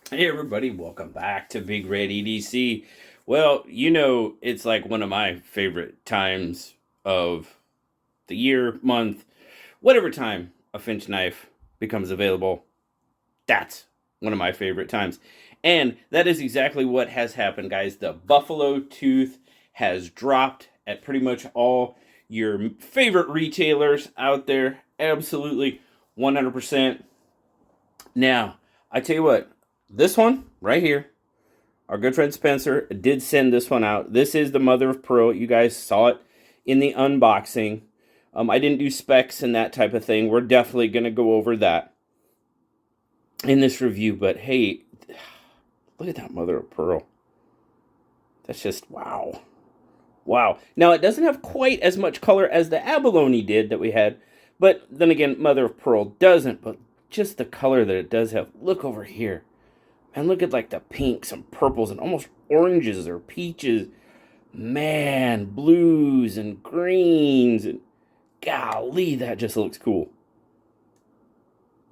Hey everybody, welcome back to BigRedEDC. Well, you know, it's like one of my favorite times of the year, month, whatever time a Finch knife becomes available. That's one of my favorite times. And that is exactly what has happened, guys. The buffalo tooth has dropped at pretty much all your favorite retailers out there. Absolutely 100%. Now, I tell you what, this one right here, our good friend Spencer did send this one out. This is the mother of pearl. You guys saw it in the unboxing. I didn't do specs and that type of thing. We're definitely going to go over that in this review. But hey, look at that mother of pearl. That's just wow. Wow. Now, it doesn't have quite as much color as the abalone did that we had. But then again, mother of pearl doesn't. But just the color that it does have. Look over here. And look at like the pinks and purples and almost oranges or peaches. Man, blues and greens. And golly, that just looks cool.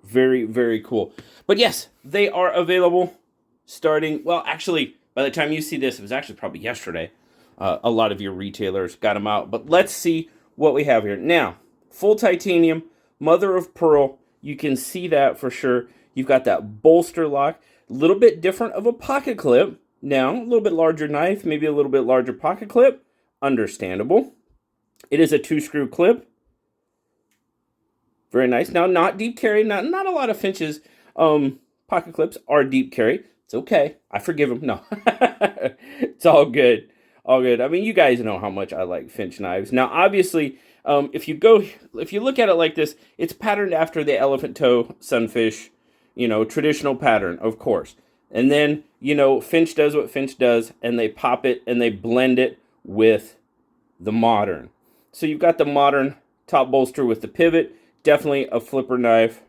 Very, very cool. But yes, they are available starting, well, actually, by the time you see this, it was actually probably yesterday. A lot of your retailers got them out. But let's see what we have here. Now, full titanium, mother of pearl. You can see that for sure. You've got that bolster lock. A little bit different of a pocket clip. Now, a little bit larger knife, maybe a little bit larger pocket clip. Understandable. It is a 2-screw clip. Very nice. Now, not deep carry. Not a lot of Finch's pocket clips are deep carry. It's okay. I forgive them. No. It's all good. All good. I mean, you guys know how much I like Finch knives. Now, obviously, if you look at it like this, it's patterned after the elephant toe sunfish, traditional pattern, of course. And then, Finch does what Finch does, and they pop it and they blend it with the modern. So you've got the modern top bolster with the pivot. Definitely a flipper knife.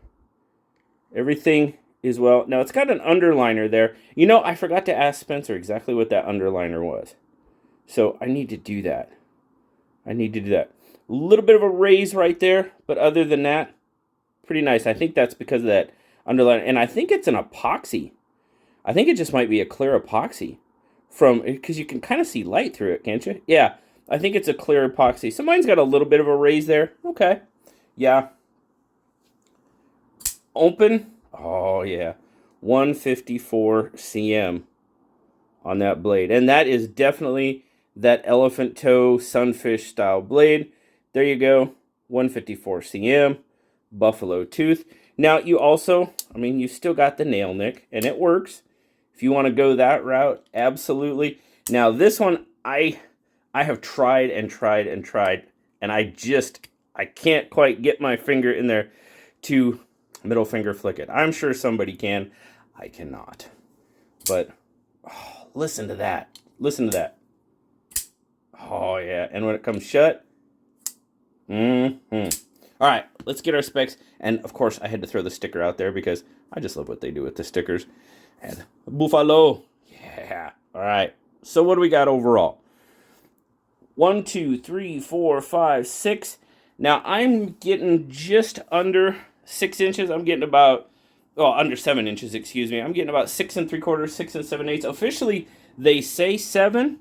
Everything is well. Now, it's got an underliner there. I forgot to ask Spencer exactly what that underliner was. So I need to do that. A little bit of a raise right there, but other than that, pretty nice. I think that's because of that underliner. And I think it's an epoxy. I think it just might be a clear epoxy because you can kind of see light through it, can't you? Yeah, I think it's a clear epoxy. So mine's got a little bit of a raise there. Okay. Yeah. Open. Oh, yeah. 154 cm on that blade. And that is definitely that elephant toe sunfish style blade. There you go. 154 cm. Buffalo tooth. Now, you still got the nail nick, and it works. If you want to go that route, absolutely. Now, this one, I have tried and tried and tried, and I can't quite get my finger in there to middle finger flick it. I'm sure somebody can. I cannot. But, listen to that. Listen to that. Oh, yeah. And when it comes shut, All right, let's get our specs. And, of course, I had to throw the sticker out there because I just love what they do with the stickers. And Buffalo. Yeah. All right. So what do we got overall? 1, 2, 3, 4, 5, 6. Now, I'm getting just under 6 inches. I'm getting about, under 7 inches, excuse me. I'm getting about 6 3/4, 6 7/8. Officially, they say 7.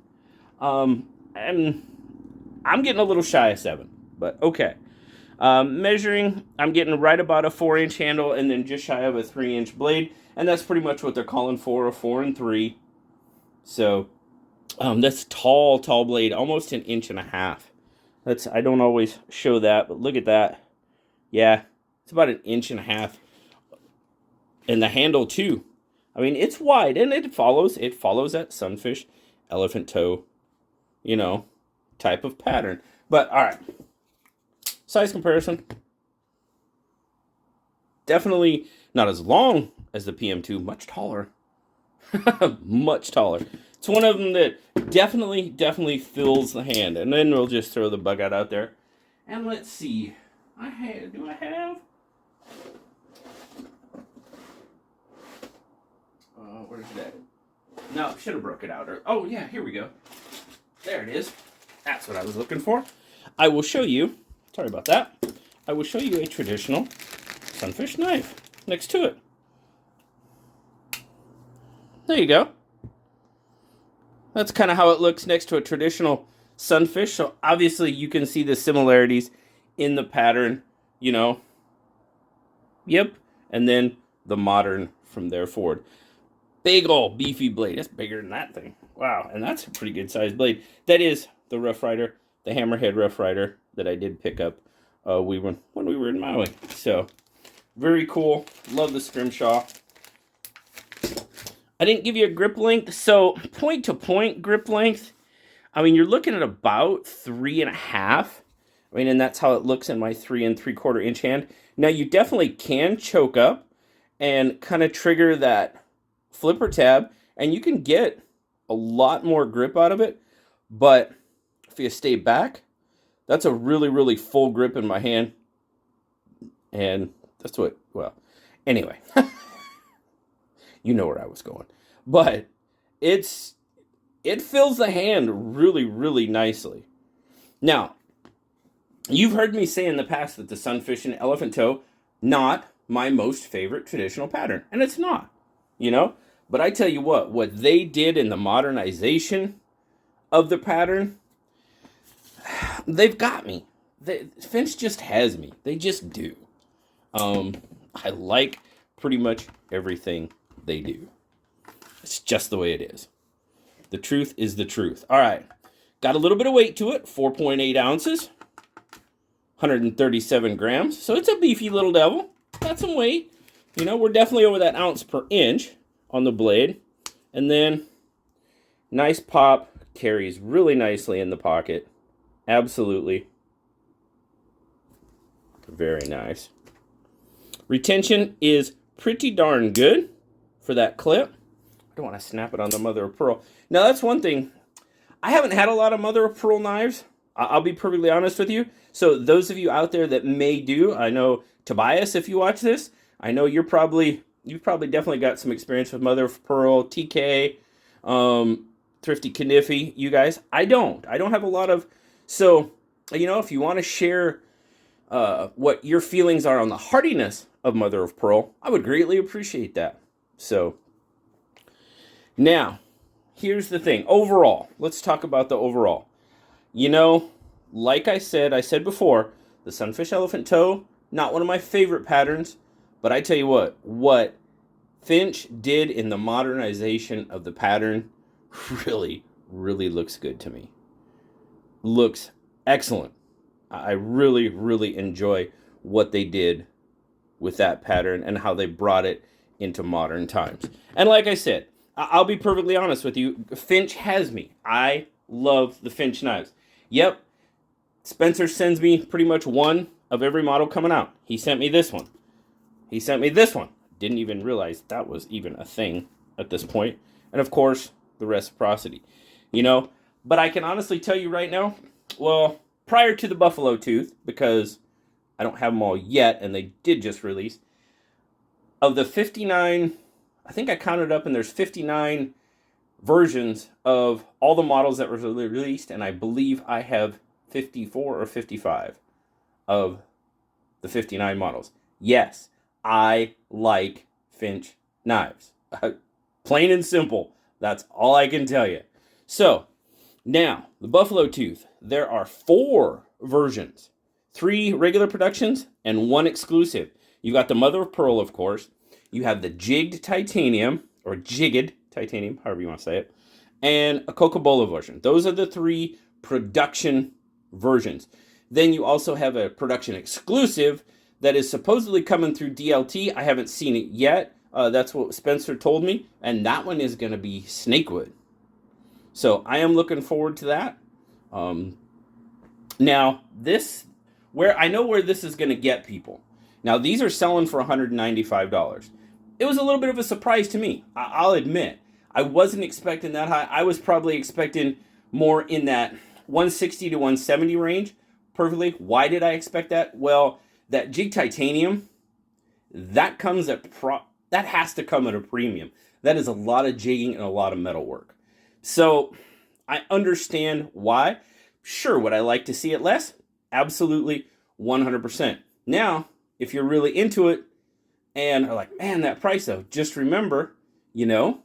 And I'm getting a little shy of 7, but okay. Measuring, I'm getting right about a 4-inch handle and then just shy of a 3-inch blade. And that's pretty much what they're calling for, a 4 3. So, that's tall blade, almost 1.5 inches. I don't always show that, but look at that. Yeah, it's about 1.5 inches. And the handle too. I mean, it's wide and it follows that sunfish elephant toe, type of pattern. But all right. Size comparison. Definitely not as long as the PM2, much taller. Much taller. It's one of them that definitely fills the hand. And then we'll just throw the bug out there. And let's see. Do I have? Where's that? No, should have broke it out. Oh, yeah, here we go. There it is. That's what I was looking for. I will show you. Sorry about that. I will show you a traditional sunfish knife next to it. There you go. That's kind of how it looks next to a traditional sunfish. So obviously you can see the similarities in the pattern, you know. Yep. And then the modern from there forward. Big old beefy blade. That's bigger than that thing. Wow. And that's a pretty good sized blade. That is the Rough Rider, the Hammerhead Rough Rider that I did pick up when we were in Maui. So very cool. Love the scrimshaw. I didn't give you a grip length. So point to point grip length, I mean, you're looking at about 3.5. I mean, and that's how it looks in my 3 3/4 inch hand. Now, you definitely can choke up and kind of trigger that flipper tab, and you can get a lot more grip out of it. But if you stay back, that's a really, really full grip in my hand. And that's what, well, anyway. You know where I was going. But it fills the hand really, really nicely. Now, you've heard me say in the past that the sunfish and elephant toe, not my most favorite traditional pattern. And it's not, you know. But I tell you what they did in the modernization of the pattern, they've got me. Finch just has me. They just do. I like pretty much everything they do. It's just the way it is. The truth is the truth. All right. Got a little bit of weight to it. 4.8 ounces. 137 grams. So it's a beefy little devil. Got some weight. You know, we're definitely over that ounce per inch on the blade. And then, nice pop. Carries really nicely in the pocket. Absolutely. Very nice. Retention is pretty darn good for that clip. I don't want to snap it on the mother of pearl. Now, that's one thing. I haven't had a lot of mother of pearl knives. I'll be perfectly honest with you. So those of you out there that may do, I know Tobias, if you watch this, I know you've probably definitely got some experience with mother of pearl, TK, Thrifty Kniffy, you guys. I don't have a lot of, so, you know, if you want to share what your feelings are on the hardiness of mother of pearl, I would greatly appreciate that. So, now, here's the thing. Overall, let's talk about the overall. You know, like I said before, the sunfish elephant toe, not one of my favorite patterns, but I tell you what Finch did in the modernization of the pattern really, really looks good to me. Looks excellent. I really, really enjoy what they did with that pattern and how they brought it into modern times. And like I said, I'll be perfectly honest with you, Finch has me. I love the Finch knives. Yep, Spencer sends me pretty much one of every model coming out. He sent me this one. He sent me this one. Didn't even realize that was even a thing at this point. And of course, the reciprocity. You know, but I can honestly tell you right now, well, prior to the Buffalo Tooth, because I don't have them all yet, and they did just release, of the 59, I think I counted up, and there's 59 versions of all the models that were released, and I believe I have 54 or 55 of the 59 models. Yes, I like Finch knives. Plain and simple. That's all I can tell you. So, now, the Buffalo Tooth. There are 4 versions. 3 regular productions and 1 exclusive. You've got the mother of pearl, of course. You have the jigged titanium, or jigged titanium, however you want to say it, and a Coca-Cola version. Those are the 3 production versions. Then you also have a production exclusive that is supposedly coming through DLT. I haven't seen it yet. That's what Spencer told me. And that one is going to be Snakewood. So I am looking forward to that. Now, I know where this is going to get people. Now, these are selling for $195. It was a little bit of a surprise to me. I'll admit. I wasn't expecting that high. I was probably expecting more in that 160 to 170 range. Perfectly. Why did I expect that? Well, that jig titanium, that has to come at a premium. That is a lot of jigging and a lot of metal work. So I understand why. Sure, would I like to see it less? Absolutely, 100%. Now, if you're really into it and are like, man, that price though, just remember, you know,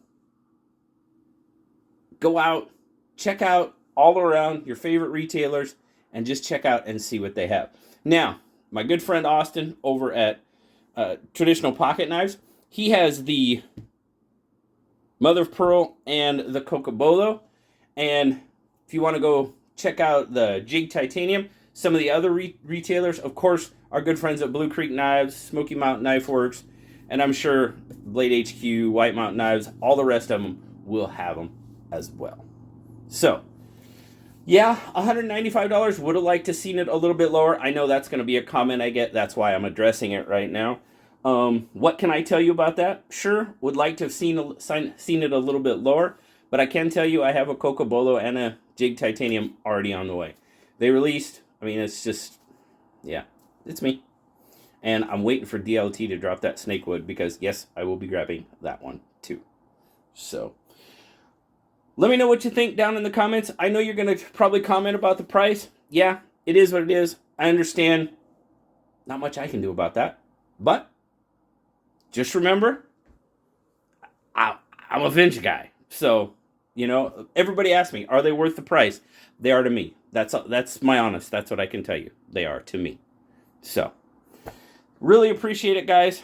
go out, check out all around your favorite retailers, and just check out and see what they have. Now, my good friend Austin over at Traditional Pocket Knives, he has the Mother of Pearl and the Cocobolo. And if you want to go check out the Jig Titanium, some of the other retailers, of course, our good friends at Blue Creek Knives, Smoky Mountain Knife Works, and I'm sure Blade HQ, White Mountain Knives, all the rest of them will have them as well. So, yeah, $195. Would have liked to seen it a little bit lower. I know that's going to be a comment I get. That's why I'm addressing it right now. What can I tell you about that? Sure, would like to have seen it a little bit lower, but I can tell you I have a Cocobolo and a Jig Titanium already on the way. They released, I mean, it's just, yeah, it's me. And I'm waiting for DLT to drop that Snakewood because, yes, I will be grabbing that one too. So, let me know what you think down in the comments. I know you're going to probably comment about the price. Yeah, it is what it is. I understand. Not much I can do about that. But just remember, I'm a Finch guy. So, you know, everybody asks me, are they worth the price? They are to me. That's my honest. That's what I can tell you. They are to me. So, really appreciate it, guys.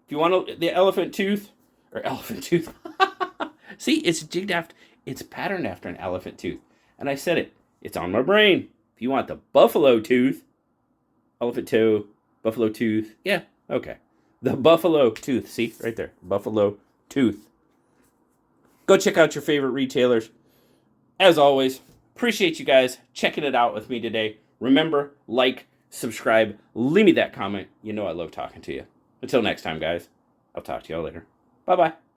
If you want the elephant tooth, see, it's jigged after, it's patterned after an elephant tooth. And I said it. It's on my brain. If you want the buffalo tooth, elephant toe, buffalo tooth, yeah, okay. The buffalo tooth, see, right there, buffalo tooth. Go check out your favorite retailers. As always, appreciate you guys checking it out with me today. Remember, like, subscribe, leave me that comment. You know I love talking to you. Until next time, guys, I'll talk to y'all later. Bye-bye.